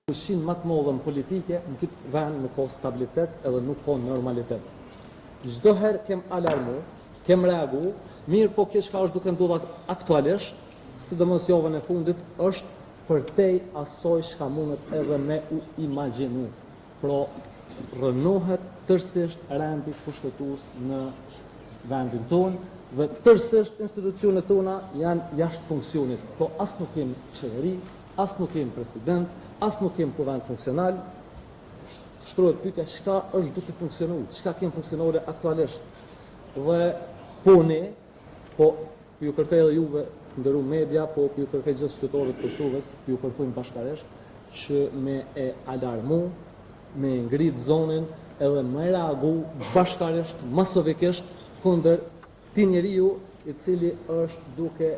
Pushin më të modën politike në këtë vend nuk ka stabilitet edhe nuk ka normalitet. Çdo herë kem alarmu, kem reagu, mirë po kjo çka është duke ndodhur aktualisht, sidomos javën e fundit, është përtej asoj çka mundet edhe me u imagjinu. Pra rënohet tërësisht rendi kushtetues në vendin tonë dhe tërësisht institucionet tona janë jashtë funksionit. Po as nuk kemi qeveri, as nuk kemi president, as nuk kemi kuvend funksional. Shtrohet pyetja çka është duke funksionuar, çka kemi funksionore aktualisht. Dhe po ne, po ju kërkoj edhe juve ndëru media, po ju kërkoj gjithë qytetarëve të Kosovës, ju kërkojmë bashkërisht që me e alarmu, me ngrit zonën edhe me reagu bashkërisht, masovikisht kundër ti njeriu i cili është duke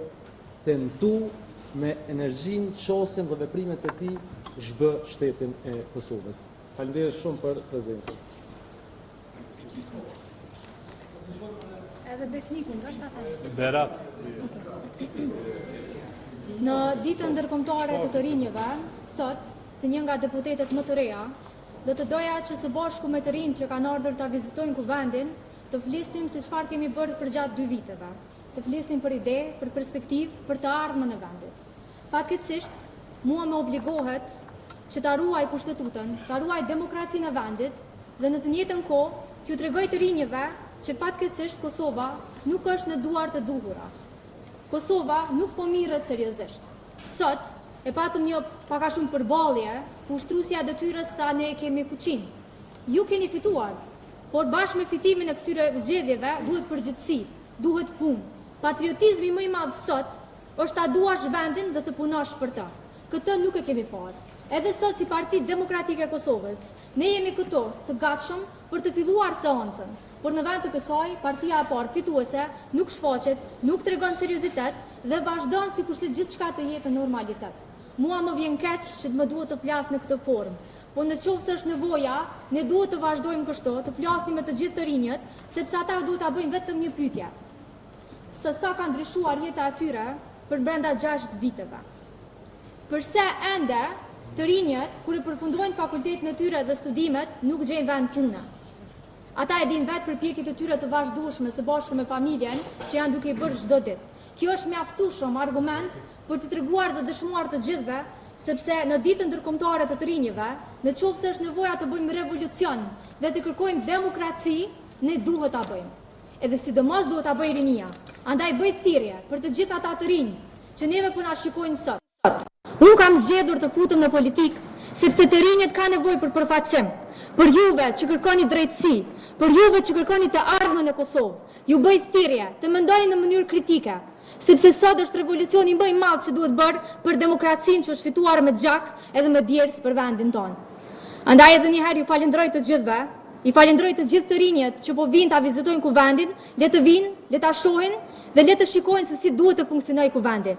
tentu me energjinë, qasjen dhe veprimet e tij zhbë shtetin e Kosovës. Faleminderit shumë për prezencën. Edhe Besniku, ndoshta ta. Berat. Në ditën ndërkombëtare të të rinjve, sot, si një nga deputetet më të reja, do të doja që së bashku me të rinj që kanë ardhur ta vizitojnë kuvendin, të flisnim se çfarë kemi bërë për gjatë 2 viteve. Të flisnim për ide, për perspektivë, për të ardhmen e vendit. Fatkeqësisht, mua më obligohet që ta ruaj kushtetutën, ta ruaj demokracinë e vendit dhe në të njëjtën kohë t'ju tregoj të rinjve që fatkeqësisht Kosova nuk është në duar të duhura. Kosova nuk po mirret seriozisht. Sot e patëm një pak a shumë përballje ku ushtruesja e detyrës tha ne kemi fuqinë. Ju keni fituar, por bashkë me fitimin e këtyre zgjedhjeve duhet përgjegjësi, duhet punë. Patriotizmi më i madh sot është ta duash vendin dhe të punosh për të. Këtë nuk e kemi parë. Edhe sot si Parti Demokratike e Kosovës, ne jemi këto të gatshëm për të filluar seancën. Por në vend të kësaj, partia e parë fituese nuk shfaqet, nuk tregon seriozitet dhe vazhdon sikur se gjithçka të jetë në normalitet. Mua më vjen keq që më duhet të flas në këtë formë. Po në qoftë se është nevoja, ne duhet të vazhdojmë kështu, të flasim me të gjithë të rinjët, sepse ata duhet ta bëjnë vetëm një pyetje. Se sa ka ndryshuar jeta e tyre për brenda 6 viteve. Përse ende të rinjët, kur e përfundojnë fakultetin e tyre dhe studimet, nuk gjejnë vend pune. Ata e din vetë përpjekjet e tyre të vazhdueshme së bashku me familjen që janë duke i bërë çdo ditë. Kjo është mjaftueshëm argument për të treguar dhe dëshmuar të gjithëve, sepse në ditën ndërkombëtare të rinjve, në qoftë se është nevoja të bëjmë revolucion dhe të kërkojmë demokraci, ne duhet ta bëjmë. Edhe sidomos duhet ta bëjë rinia. Andaj bëj thirrje për të gjithë ata të rinj që neve po na shikojnë sot. Unë kam zgjedhur të futem në politikë sepse të rinjët kanë nevojë për përfaqësim. Për juve që kërkoni drejtësi, për juve që kërkoni të ardhmen e Kosovë, ju bëj thirrje të mendoni në mënyrë kritike, sepse sot është revolucioni më i madh që duhet bërë për demokracinë që është fituar me gjak edhe me djersë për vendin tonë. Andaj edhe një herë ju falenderoj të gjithëve, i falenderoj të gjithë të rinjët që po vinë ta vizitojnë kuvendin, le të vinë, le ta shohin dhe le të shikojnë se si duhet të funksionojë kuvendi.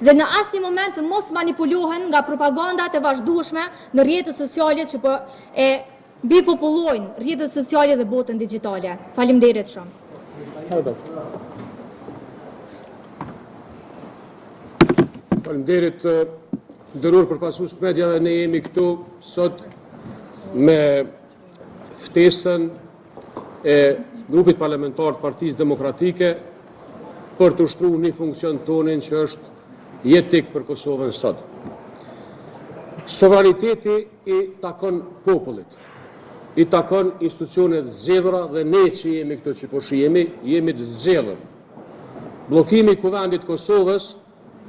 Dhe në asnjë moment të mos manipulohen nga propagandat e vazhdueshme në rrjetet sociale që po e bipopullojnë rrjetet sociale dhe botën digjitale. Faleminderit shumë. Faleminderit nderuar përfaqësues të mediave, ne jemi këtu sot me ftesën e grupit parlamentar të Partisë Demokratike për të ushtruar një funksion tonin që është jetik për Kosovën sot. Sovraniteti i takon popullit, i takon institucionet zgjedhura dhe ne që jemi këto që po shihemi, jemi të zgjedhur. Bllokimi i kuvendit Kosovës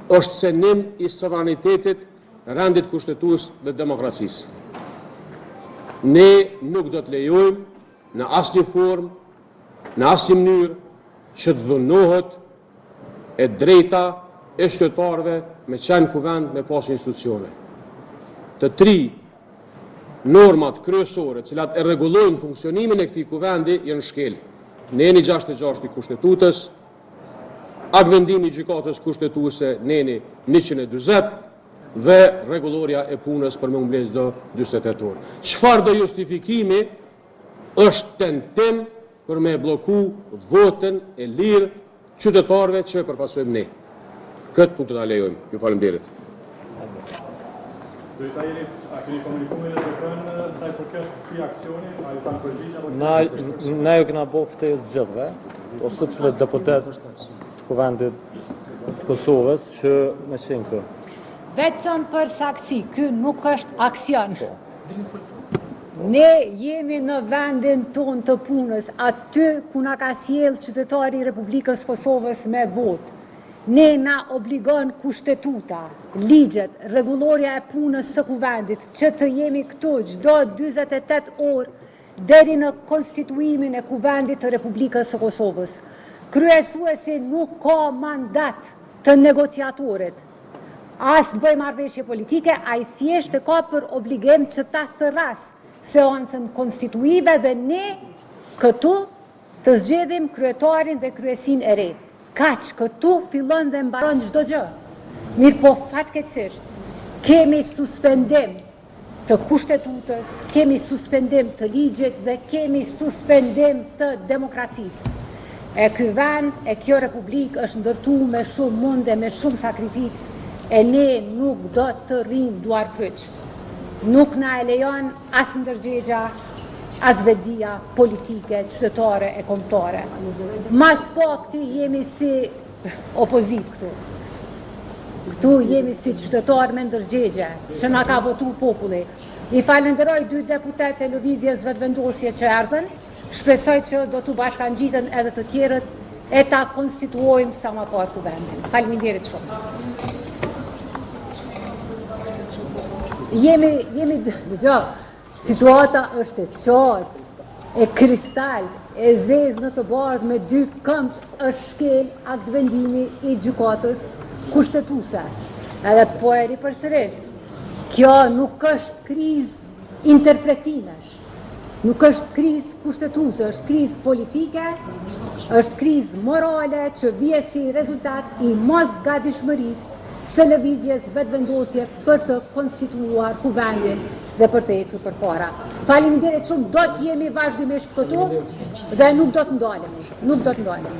është senim i sovranitetit, rendit kushtetues dhe demokracisë. Ne nuk do të lejojmë në asnjë formë, në asnjë mënyrë që të dhunohet e drejta e qytetarëve me qenë kuvend me pas institucione. Të 3 normat kryesore, cilat e rregullojnë funksionimin e këtij kuvendi janë shkel. Neni 66 i Kushtetutës, akvendimi i gjykatës kushtetuese Neni 140 dhe rregulloria e punës për me mbledh çdo 48 orë. Çfarë do justifikimi është tentim për me bloku votën e lirë qytetarëve që e përfaqësojmë ne. Këtë nuk do ta lejojmë. Ju faleminderit. Drejtarit, a keni komunikuar me LDK-n sa i përket këtij aksioni, a ju kanë përgjigjur apo Na ju kena bo ftehë zgjedhve, ose cilët deputet të kuvendit të Kosovës që me qenë këtu. Vetëm për saktësi, ky nuk është aksion. Ne jemi në vendin ton të punës, aty ku na ka sjell qytetari i Republikës Kosovës me votë. Ne na obligon kushtetuta, ligjet, rregullorja e punës së kuvendit, që të jemi këtu çdo 48 orë deri në konstituimin e kuvendit të Republikës së Kosovës. Kryesuesi nuk ka mandat të negociatorit. As të bëjë marrëveshje politike, ai thjesht e ka për obligim që ta thërras seancën konstituive dhe ne këtu të zgjedhim kryetarin dhe kryesinë e re. Kaq, këtu fillon dhe mbaron çdo gjë. Mirë po fatkeqësisht, kemi suspendim të kushtetutës, kemi suspendim të ligjit dhe kemi suspendim të demokracisë. E ky vend, e kjo republikë është ndërtuar me shumë mundë, me shumë sakrificë, e ne nuk do të rrim duar kryq. Nuk na e lejon as ndërgjegja, as vetdia politike, qytetare e kombëtare. Mas po këti jemi si opozit këtu. Këtu jemi si qytetar me ndërgjegje, që na ka votu populli. I falenderoj 2 deputet e lëvizjes vetëvendosje që erdhen, shpresoj që do të bashkangjiten edhe të tjerët e ta konstituojmë sa më parë kuvendin. Faleminderit shumë. Jemi dëgjoj. Situata është e qartë, e kristal, e zezë në të bardhë me 2 këmbë është shkel akt vendimi i gjykatës kushtetuese. Edhe po e ripërsëris, kjo nuk është krizë interpretimesh, nuk është krizë kushtetuese, është krizë politike, është krizë morale që vije si rezultat i mos gatishmërisë së lëvizjes vetëvendosje për të konstituuar kuvendin dhe për të ecur përpara. Faleminderit shumë, do të jemi vazhdimisht këtu dhe nuk do të ndalemi. Nuk do të ndalemi.